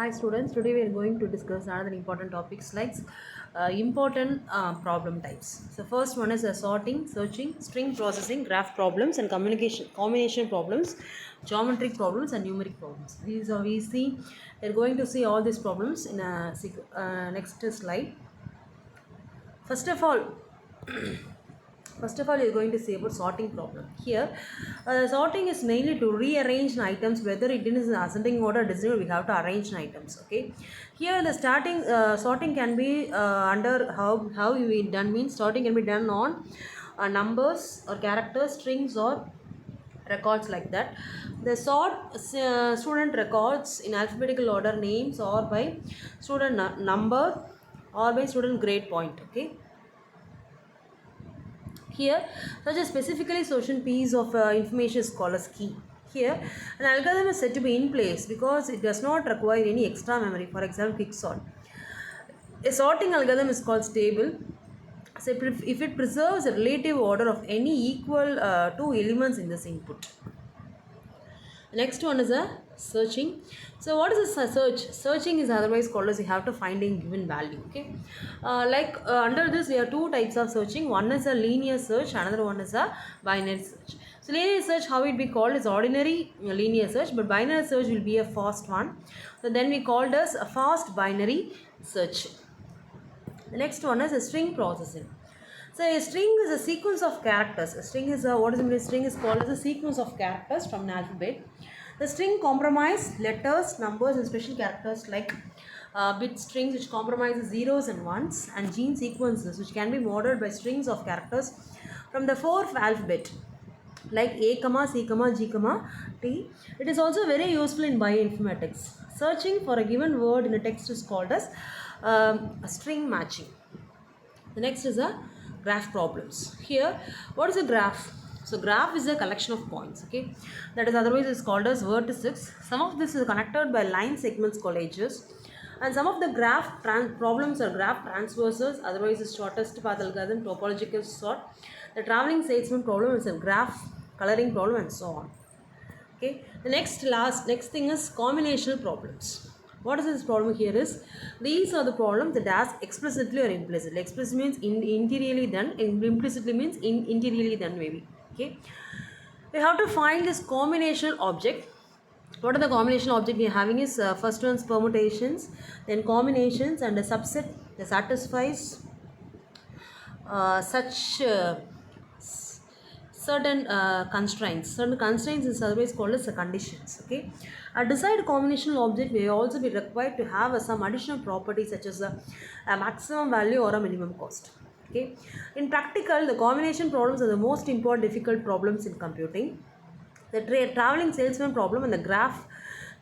Hi students, today we are going to discuss another important topics like important problem types. So first one is sorting, searching, string processing, graph problems and communication combination problems, geometric problems and numeric problems. These are we're going to see all these problems in a next slide. First of all, you're going to say about sorting problem. Here, sorting is mainly to rearrange items, whether it is in ascending order, descending, we have to arrange items. Okay. Here, the starting sorting can be under how we done means sorting can be done on numbers or characters, strings or records like that. The sort student records in alphabetical order names or by student number or by student grade point. Okay. Here, such a specifically social piece of information is called as key. Here, an algorithm is said to be in place because it does not require any extra memory. For example, quick sort. A sorting algorithm is called stable. So, if it preserves a relative order of any equal two elements in this input. The next one is a searching. So what is a search? Searching is otherwise called as you have to find a given value. Okay, under this we have two types of searching. One is a linear search, another one is a binary search. So linear search, how it be called is ordinary linear search, but binary search will be a fast one. So then we called as a fast binary search. The next one is a string processing. So a string is a sequence of characters. A string is what is a string is called as a sequence of characters from an alphabet. The string comprise letters, numbers and special characters like bit strings which compromises zeros and ones and gene sequences which can be modeled by strings of characters from the fourth alphabet like A, C, G, T. It is also very useful in bioinformatics. Searching for a given word in a text is called as a string matching. The next is a graph problems. Here, what is a graph? So graph is a collection of points, okay, that is otherwise is called as vertices. Some of this is connected by line segments called edges, and some of the graph problems are graph transversals, otherwise is shortest path algorithm, topological sort. The traveling salesman problem is a graph coloring problem and so on. Okay, the next thing is combinational problems. What is this problem here is, these are the problems that ask explicitly or implicitly. Explicit means interiorly done, implicitly means interiorly done maybe. Okay, we have to find this combinational object. What are the combinational object we are having is first one's permutations, then combinations and a subset that satisfies such certain constraints. Certain constraints is otherwise called as conditions. Okay, a desired combinational object may also be required to have some additional properties such as a maximum value or a minimum cost. Okay, in practical, the combination problems are the most important difficult problems in computing. The traveling salesman problem and the graph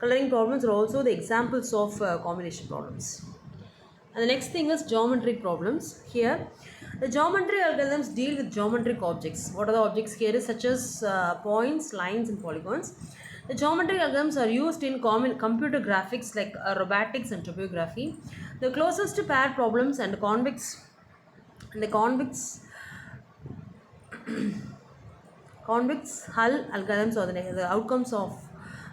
coloring problems are also the examples of combination problems. And the next thing is geometric problems. Here, the geometry algorithms deal with geometric objects. What are the objects here? Such as points, lines, and polygons. The geometric algorithms are used in common computer graphics like robotics and topography. The closest to pair problems and convex hull algorithms are the outcomes of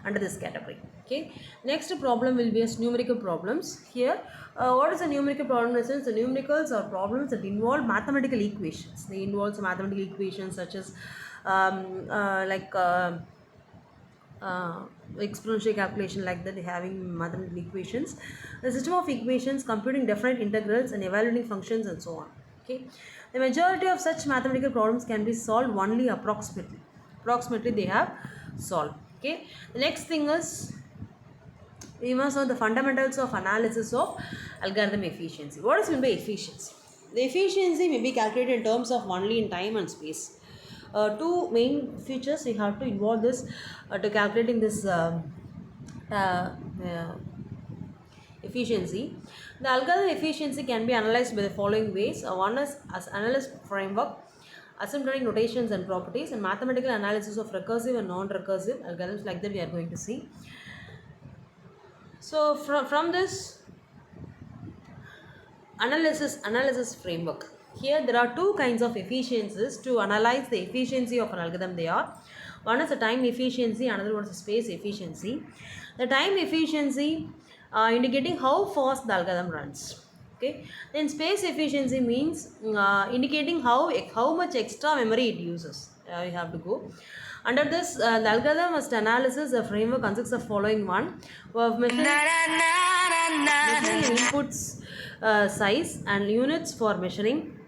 under this category. Okay, next problem will be as numerical problems. Here, what is a numerical problem? In a sense, the numericals are problems that involve mathematical equations. They involve some mathematical equations such as exponential calculation, like that, having mathematical equations, the system of equations, computing definite integrals and evaluating functions and so on. Okay, the majority of such mathematical problems can be solved only approximately they have solved. Okay, the next thing is, we must know the fundamentals of analysis of algorithm efficiency. What is meant by efficiency? The efficiency may be calculated in terms of only in time and space. Two main features we have to involve this to calculating this efficiency. The algorithm efficiency can be analyzed by the following ways. One is as analysis framework, asymptotic notations and properties, and mathematical analysis of recursive and non-recursive algorithms, like that we are going to see. So from this analysis framework, here there are two kinds of efficiencies to analyze the efficiency of an algorithm. They are, one is the time efficiency, another one is the space efficiency. The time efficiency indicating how fast the algorithm runs. Okay. Then space efficiency means indicating how much extra memory it uses. You have to go. Under this, the algorithm must analysis the framework consists of following one: of measuring inputs size and units for measuring,